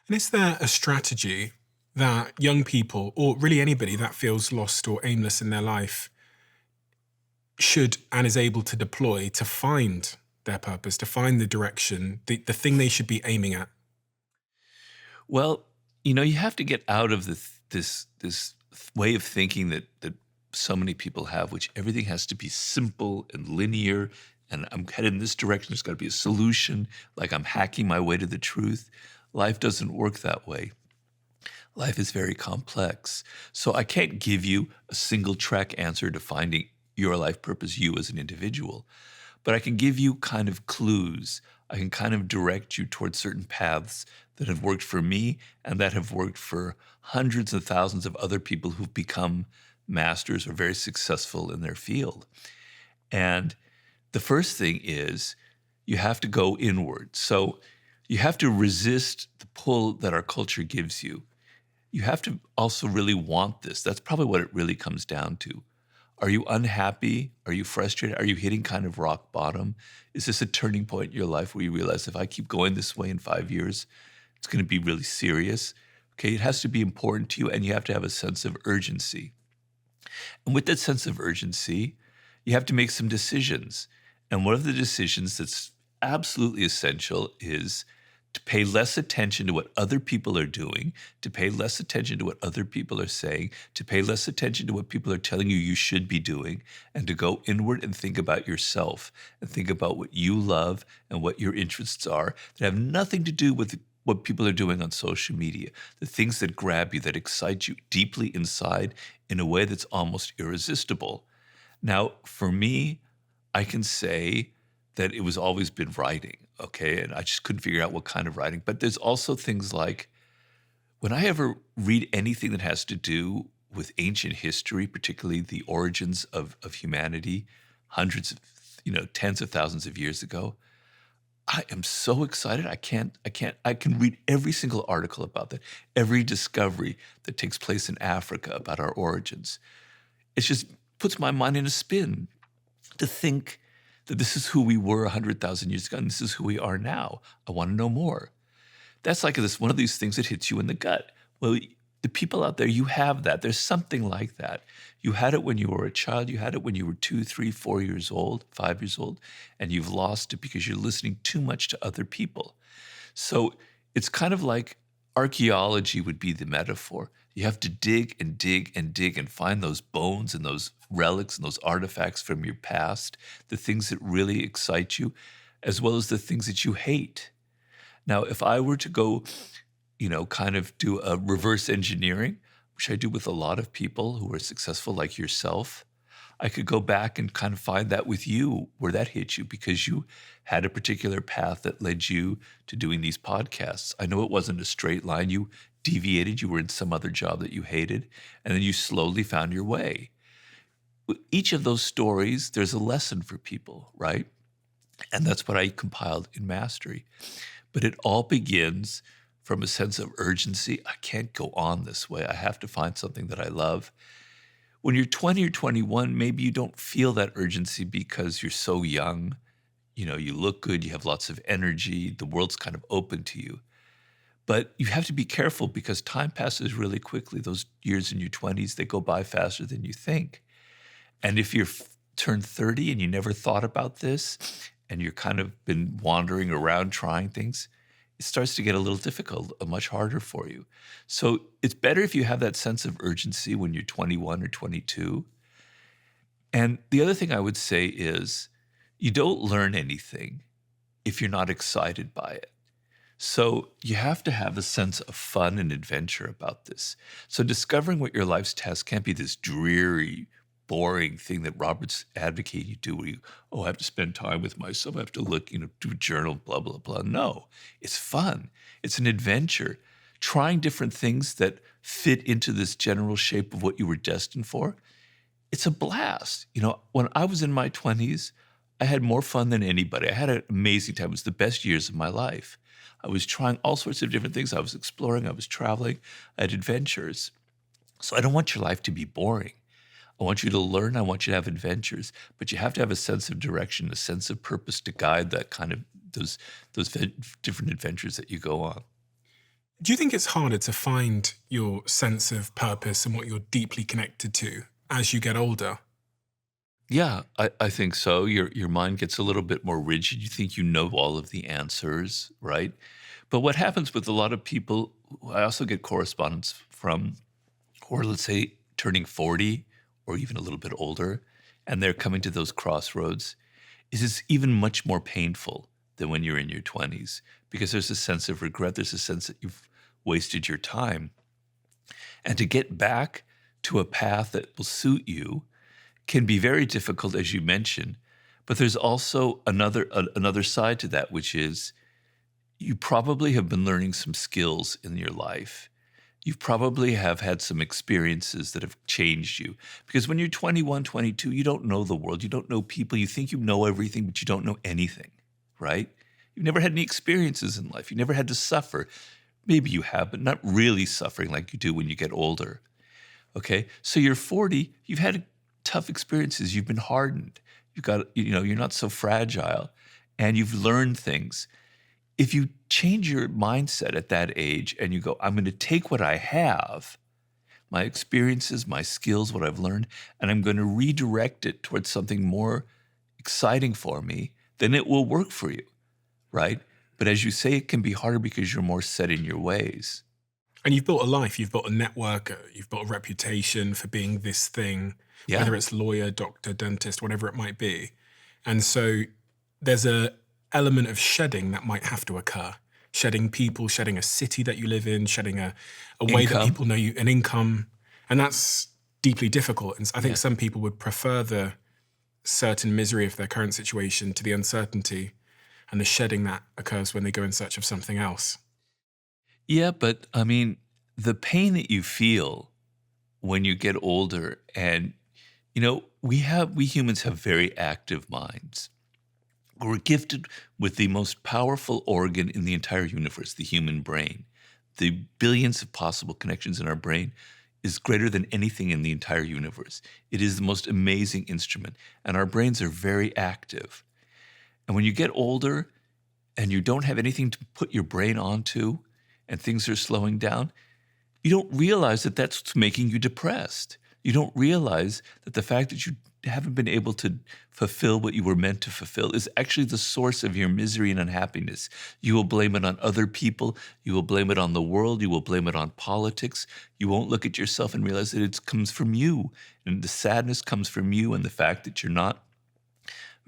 And is there a strategy that young people, or really anybody that feels lost or aimless in their life, should and is able to deploy to find their purpose, to find the direction, the thing they should be aiming at? Well, you have to get out of this way of thinking that so many people have, which everything has to be simple and linear, and I'm headed in this direction. There's got to be a solution, like I'm hacking my way to the truth. Life doesn't work that way. Life is very complex. So I can't give you a single track answer to finding your life purpose, you as an individual. But I can give you kind of clues. I can kind of direct you towards certain paths that have worked for me and that have worked for hundreds of thousands of other people who've become masters or very successful in their field. And the first thing is you have to go inward. So you have to resist the pull that our culture gives you. You have to also really want this. That's probably what it really comes down to. Are you unhappy? Are you frustrated? Are you hitting kind of rock bottom? Is this a turning point in your life where you realize if I keep going this way in 5 years, it's going to be really serious? Okay, it has to be important to you, and you have to have a sense of urgency. And with that sense of urgency, you have to make some decisions. And one of the decisions that's absolutely essential is to pay less attention to what other people are doing, to pay less attention to what other people are saying, to pay less attention to what people are telling you should be doing, and to go inward and think about yourself and think about what you love and what your interests are that have nothing to do with what people are doing on social media, the things that grab you, that excite you deeply inside in a way that's almost irresistible. Now, for me, I can say that it was always been writing, okay? And I just couldn't figure out what kind of writing. But there's also things like when I ever read anything that has to do with ancient history, particularly the origins of humanity, hundreds of, tens of thousands of years ago, I am so excited. I can read every single article about that, every discovery that takes place in Africa about our origins. It just puts my mind in a spin to think that this is who we were 100,000 years ago and this is who we are now. I want to know more. That's like this one of these things that hits you in the gut. Well, the people out there, you have that. There's something like that. You had it when you were a child. You had it when you were 2, 3, 4 years old, 5 years old, and you've lost it because you're listening too much to other people. So it's kind of like archaeology would be the metaphor. You have to dig and dig and dig and find those bones and those relics and those artifacts from your past, the things that really excite you, as well as the things that you hate. Now, if I were to go, kind of do a reverse engineering, which I do with a lot of people who are successful like yourself, I could go back and kind of find that with you, where that hit you, because you had a particular path that led you to doing these podcasts. I know it wasn't a straight line. You deviated, you were in some other job that you hated, and then you slowly found your way. With each of those stories, there's a lesson for people, right? And that's what I compiled in Mastery. But it all begins from a sense of urgency. I can't go on this way. I have to find something that I love. When you're 20 or 21, maybe you don't feel that urgency because you're so young. You look good, you have lots of energy, the world's kind of open to you. But you have to be careful because time passes really quickly. Those years in your 20s, they go by faster than you think. And if you're turned 30 and you never thought about this and you're kind of been wandering around trying things, it starts to get a little difficult, much harder for you. So it's better if you have that sense of urgency when you're 21 or 22. And the other thing I would say is you don't learn anything if you're not excited by it. So you have to have a sense of fun and adventure about this. So discovering what your life's task can't be this dreary, boring thing that Robert's advocating you do where I have to spend time with myself. I have to look, do a journal, blah, blah, blah. No, it's fun. It's an adventure. Trying different things that fit into this general shape of what you were destined for. It's a blast. When I was in my 20s, I had more fun than anybody. I had an amazing time. It was the best years of my life. I was trying all sorts of different things. I was exploring. I was traveling. I had adventures. So I don't want your life to be boring. I want you to learn. I want you to have adventures, but you have to have a sense of direction, a sense of purpose to guide that kind of those different adventures that you go on. Do you think it's harder to find your sense of purpose and what you're deeply connected to as you get older? Yeah, I think so. Your mind gets a little bit more rigid. You think you know all of the answers, right? But what happens with a lot of people who I also get correspondence from, or let's say turning 40 or even a little bit older, and they're coming to those crossroads, is it's even much more painful than when you're in your 20s because there's a sense of regret. There's a sense that you've wasted your time. And to get back to a path that will suit you can be very difficult, as you mentioned. But there's also another side to that, which is you probably have been learning some skills in your life. You probably have had some experiences that have changed you. Because when you're 21, 22, you don't know the world. You don't know people. You think you know everything, but you don't know anything, right? You've never had any experiences in life. You never had to suffer. Maybe you have, but not really suffering like you do when you get older. Okay? So you're 40, you've had tough experiences. You've been hardened. You've got, you're not so fragile, and you've learned things. If you change your mindset at that age and you go, I'm going to take what I have, my experiences, my skills, what I've learned, and I'm going to redirect it towards something more exciting for me, then it will work for you, right? But as you say, it can be harder because you're more set in your ways. And you've built a life, you've built a network, you've built a reputation for being this thing, Yeah. whether it's lawyer, doctor, dentist, whatever it might be. And so there's a element of shedding that might have to occur. Shedding people, shedding a city that you live in, shedding a way that Income. people know you, an income. And that's deeply difficult. And I think Yeah. some people would prefer the certain misery of their current situation to the uncertainty and the shedding that occurs when they go in search of something else. Yeah, but I mean, the pain that you feel when you get older, and we humans have very active minds. We're gifted with the most powerful organ in the entire universe, the human brain. The billions of possible connections in our brain is greater than anything in the entire universe. It is the most amazing instrument, and our brains are very active. And when you get older and you don't have anything to put your brain onto, and things are slowing down, you don't realize that that's what's making you depressed. You don't realize that the fact that you haven't been able to fulfill what you were meant to fulfill is actually the source of your misery and unhappiness. You will blame it on other people. You will blame it on the world. You will blame it on politics. You won't look at yourself and realize that it comes from you. And the sadness comes from you and the fact that you're not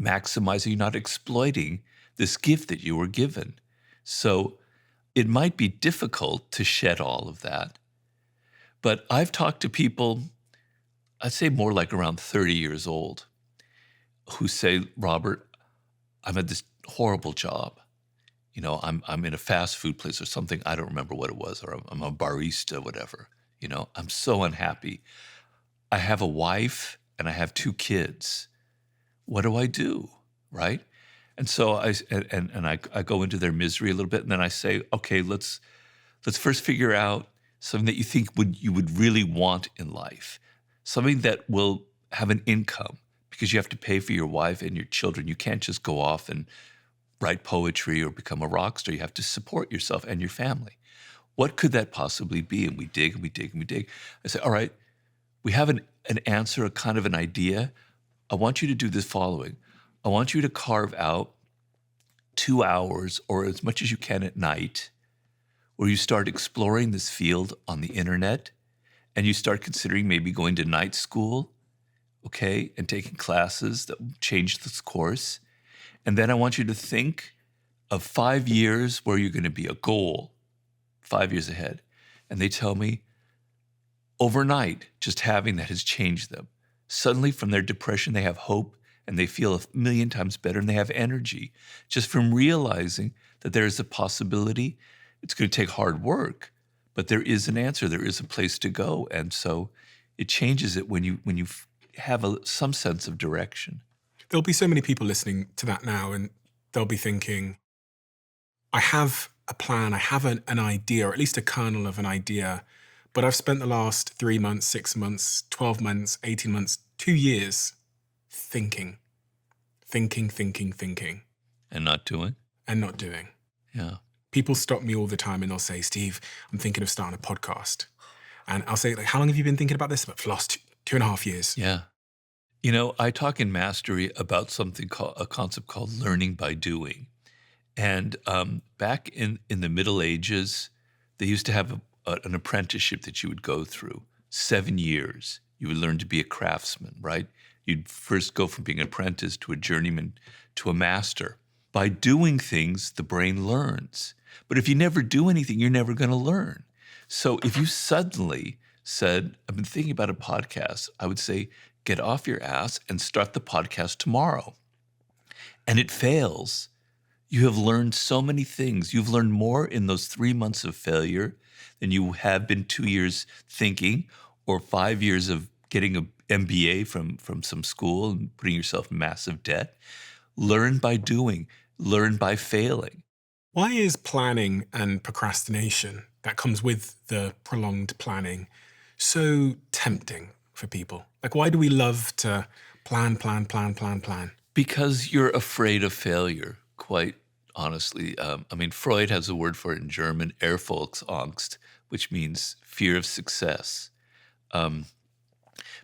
maximizing, you're not exploiting this gift that you were given. So it might be difficult to shed all of that. But I've talked to people, I'd say more like around 30 years old, who say, Robert, I'm at this horrible job. I'm in a fast food place or something. I don't remember what it was, or I'm a barista, whatever. I'm so unhappy. I have a wife and I have 2 kids. What do I do? Right? And so I go into their misery a little bit, and then I say, okay, let's first figure out something that you think you would really want in life, something that will have an income, because you have to pay for your wife and your children. You can't just go off and write poetry or become a rock star. You have to support yourself and your family. What could that possibly be? And we dig and we dig and we dig. I say, all right, we have an answer, a kind of an idea. I want you to do the following. I want you to carve out 2 hours or as much as you can at night where you start exploring this field on the internet, and you start considering maybe going to night school, okay, and taking classes that will change this course. And then I want you to think of 5 years where you're going to be, a goal, 5 years ahead. And they tell me overnight, just having that has changed them. Suddenly from their depression, they have hope and they feel 1,000,000 times better and they have energy just from realizing that there is a possibility. It's going to take hard work, but there is an answer. There is a place to go. And so it changes it when you have some sense of direction. There'll be so many people listening to that now, and they'll be thinking, I have a plan, I have an idea, or at least a kernel of an idea, but I've spent the last 3 months, 6 months, 12 months, 18 months, 2 years thinking, thinking, And not doing. and not doing. Yeah. People stop me all the time and they'll say, Steve, I'm thinking of starting a podcast. And I'll say, like, how long have you been thinking about this? But for the last 2.5 years. Yeah. I talk in Mastery about something called a concept called learning by doing. And back in the Middle Ages, they used to have an apprenticeship that you would go through. 7 years. You would learn to be a craftsman, right? You'd first go from being an apprentice to a journeyman to a master. By doing things, the brain learns. But if you never do anything, you're never going to learn. So if you suddenly said, I've been thinking about a podcast, I would say, get off your ass and start the podcast tomorrow. And it fails. You have learned so many things. You've learned more in those 3 months of failure than you have been 2 years thinking or 5 years of getting an MBA from some school and putting yourself in massive debt. Learn by doing. Learn by failing. Why is planning and procrastination that comes with the prolonged planning so tempting for people? Like, why do we love to plan? Because you're afraid of failure, quite honestly. Freud has a word for it in German, Erfolgsangst, which means fear of success.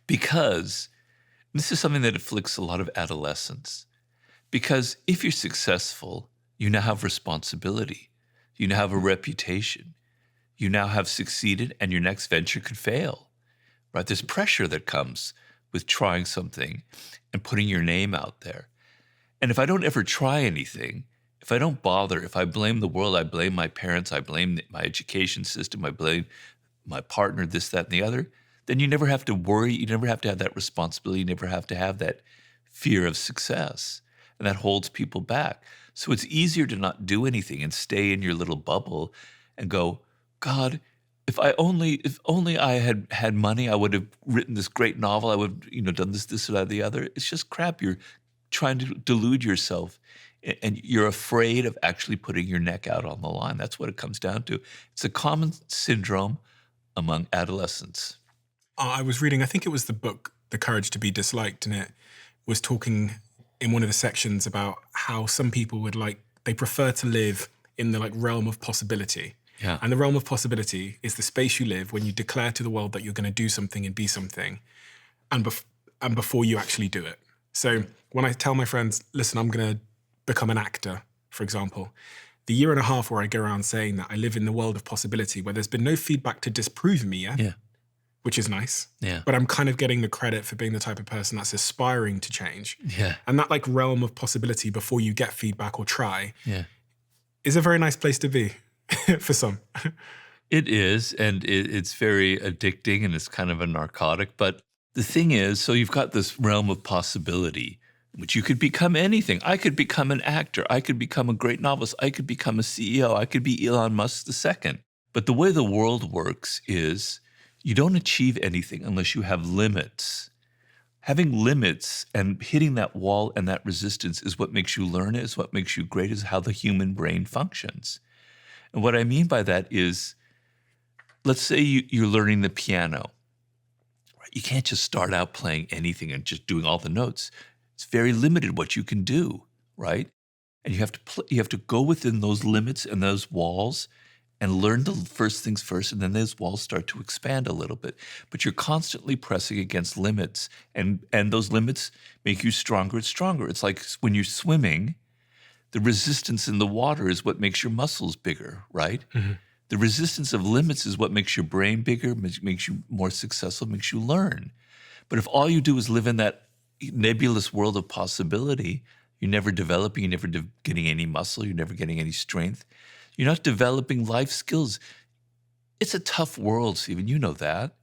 Because this is something that afflicts a lot of adolescents. Because if you're successful, you now have responsibility. You now have a reputation. You now have succeeded, and your next venture could fail, right? There's pressure that comes with trying something and putting your name out there. And if I don't ever try anything, if I don't bother, if I blame the world, I blame my parents, I blame my education system, I blame my partner, this, that, and the other, then you never have to worry. You never have to have that responsibility. You never have to have that fear of success. And that holds people back. So it's easier to not do anything and stay in your little bubble and go, God, if only I had money, I would have written this great novel. I would have, done this, or that, or the other. It's just crap. You're trying to delude yourself, and you're afraid of actually putting your neck out on the line. That's what it comes down to. It's a common syndrome among adolescents. I was reading, I think it was the book, The Courage to be Disliked, and it was talking in one of the sections about how some people they prefer to live in the realm of possibility. Yeah. And the realm of possibility is the space you live when you declare to the world that you're going to do something and be something, and before you actually do it. So when I tell my friends, listen, I'm going to become an actor, for example, the 1.5 years where I go around saying that I live in the world of possibility, where there's been no feedback to disprove me yet, Yeah. which is nice. Yeah. But I'm kind of getting the credit for being the type of person that's aspiring to change. Yeah. And that realm of possibility before you get feedback or try is a very nice place to be for some. It is, and it's very addicting, and it's kind of a narcotic. But the thing is, so you've got this realm of possibility, which you could become anything. I could become an actor. I could become a great novelist. I could become a CEO. I could be Elon Musk II. But the way the world works is you don't achieve anything unless you have limits. Having limits and hitting that wall and that resistance is what makes you learn, is what makes you great, is how the human brain functions. And what I mean by that is, let's say you're learning the piano. You can't just start out playing anything and just doing all the notes. It's very limited what you can do, right? And you have to go within those limits and those walls and learn the first things first, and then those walls start to expand a little bit. But you're constantly pressing against limits, and those limits make you stronger and stronger. It's like when you're swimming, the resistance in the water is what makes your muscles bigger, right? Mm-hmm. The resistance of limits is what makes your brain bigger, makes you more successful, makes you learn. But if all you do is live in that nebulous world of possibility, you're never developing, you're never getting any muscle, you're never getting any strength. You're not developing life skills. It's a tough world, Stephen. You know that.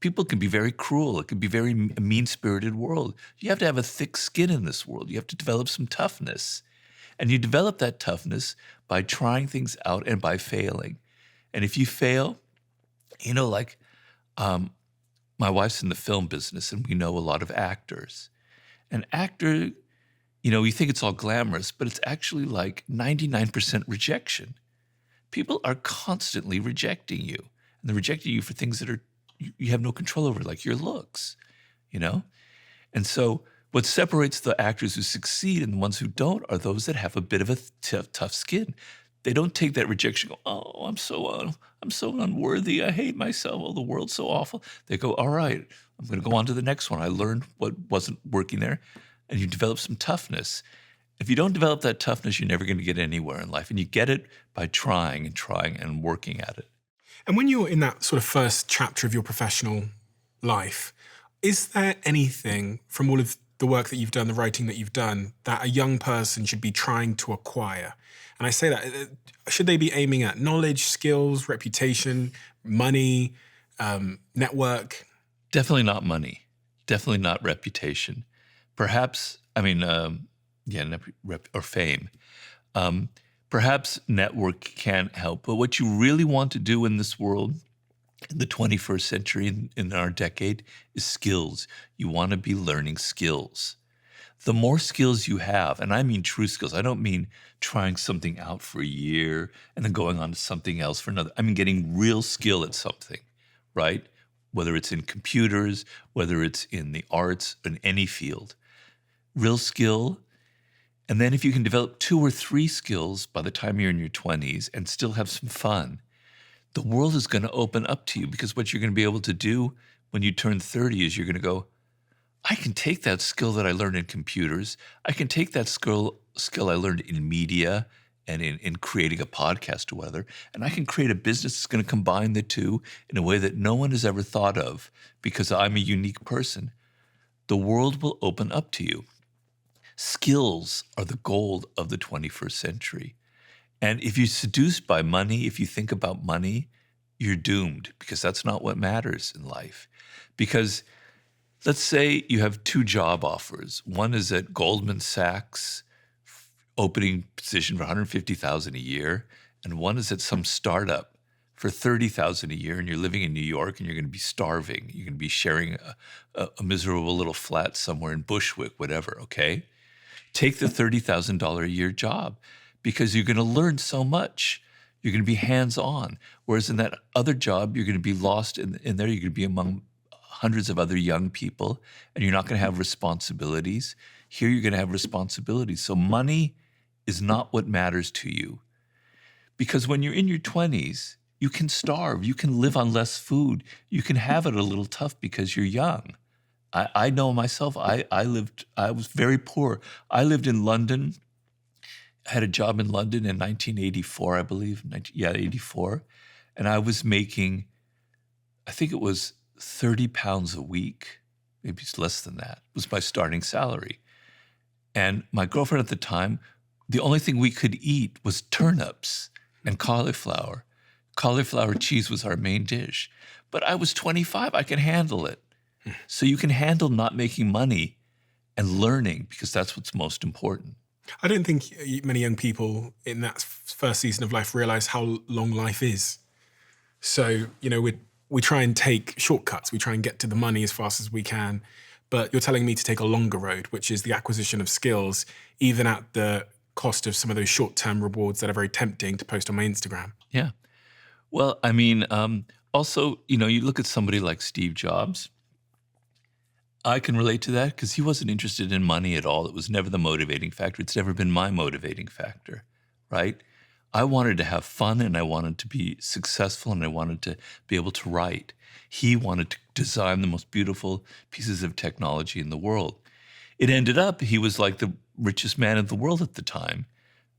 People can be very cruel. It can be very mean-spirited world. You have to have a thick skin in this world. You have to develop some toughness. And you develop that toughness by trying things out and by failing. And if you fail, my wife's in the film business, and we know a lot of actors. An actor, you think it's all glamorous, but it's actually like 99% rejection. People are constantly rejecting you. And they're rejecting you for things that you have no control over, like your looks, And so what separates the actors who succeed and the ones who don't are those that have a bit of a tough skin. They don't take that rejection, go, oh, I'm so unworthy. I hate myself. Oh, the world's so awful. They go, all right, I'm going to go on to the next one. I learned what wasn't working there. And you develop some toughness. If you don't develop that toughness, you're never going to get anywhere in life. And you get it by trying and working at it. And when you're in that sort of first chapter of your professional life, is there anything from all of the work that you've done, the writing that you've done, that a young person should be trying to acquire? And I say that, should they be aiming at knowledge, skills, reputation, money, network? Definitely not money. Definitely not reputation. Perhaps, or fame. Perhaps network can help. But what you really want to do in this world, in the 21st century, in our decade, is skills. You want to be learning skills. The more skills you have, and I mean true skills, I don't mean trying something out for a year and then going on to something else for another. I mean getting real skill at something, right? Whether it's in computers, whether it's in the arts, in any field. Real skill. And then if you can develop 2 or 3 skills by the time you're in your 20s and still have some fun, the world is going to open up to you, because what you're going to be able to do when you turn 30 is you're going to go, I can take that skill that I learned in computers. I can take that skill I learned in media and in creating a podcast or whatever, and I can create a business that's going to combine the two in a way that no one has ever thought of, because I'm a unique person. The world will open up to you. Skills are the gold of the 21st century. And if you're seduced by money, if you think about money, you're doomed, because that's not what matters in life. Because let's say you have 2 job offers. One is at Goldman Sachs, opening position for $150,000 a year, and one is at some startup for $30,000 a year, and you're living in New York, and you're going to be starving. You're going to be sharing a miserable little flat somewhere in Bushwick, whatever, okay? Take the $30,000 a year job, because you're going to learn so much. You're going to be hands-on. Whereas in that other job, you're going to be lost in there. You're going to be among hundreds of other young people, and you're not going to have responsibilities. Here you're going to have responsibilities. So money is not what matters to you. Because when you're in your 20s, you can starve. You can live on less food. You can have it a little tough because you're young. I know myself. I was very poor. I lived in London. I had a job in London in 1984, I believe. 84. And I was making, I think it was £30 a week, maybe it's less than that, was my starting salary. And my girlfriend at the time, the only thing we could eat was turnips and cauliflower. Cauliflower cheese was our main dish. But I was 25, I could handle it. So you can handle not making money and learning, because that's what's most important. I don't think many young people in that first season of life realize how long life is. So, we try and take shortcuts. We try and get to the money as fast as we can. But you're telling me to take a longer road, which is the acquisition of skills, even at the cost of some of those short-term rewards that are very tempting to post on my Instagram. Yeah. Well, also, you look at somebody like Steve Jobs. I can relate to that because he wasn't interested in money at all. It was never the motivating factor. It's never been my motivating factor, right? I wanted to have fun, and I wanted to be successful, and I wanted to be able to write. He wanted to design the most beautiful pieces of technology in the world. It ended up he was like the richest man in the world at the time,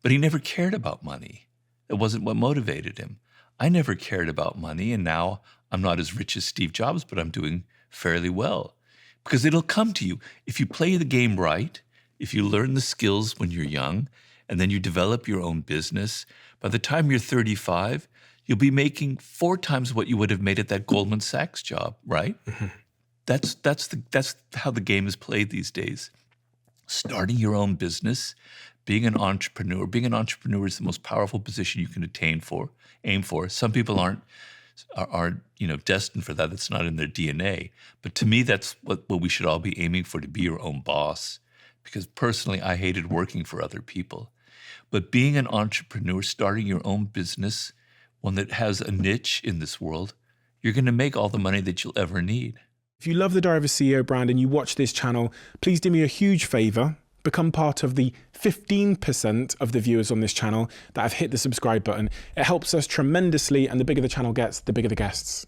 but he never cared about money. It wasn't what motivated him. I never cared about money, and now I'm not as rich as Steve Jobs, but I'm doing fairly well. Because it'll come to you. If you play the game right, if you learn the skills when you're young, and then you develop your own business, by the time you're 35, you'll be making 4 times what you would have made at that Goldman Sachs job, right? Mm-hmm. That's how the game is played these days. Starting your own business, being an entrepreneur. Being an entrepreneur is the most powerful position you can aim for. Some people are destined for that. That's not in their DNA. But to me, that's what we should all be aiming for, to be your own boss. Because personally, I hated working for other people. But being an entrepreneur, starting your own business, one that has a niche in this world, you're going to make all the money that you'll ever need. If you love the Diary of a CEO brand and you watch this channel, please do me a huge favor. become part of the 15% of the viewers on this channel that have hit the subscribe button. It helps us tremendously, and the bigger the channel gets, the bigger the guests.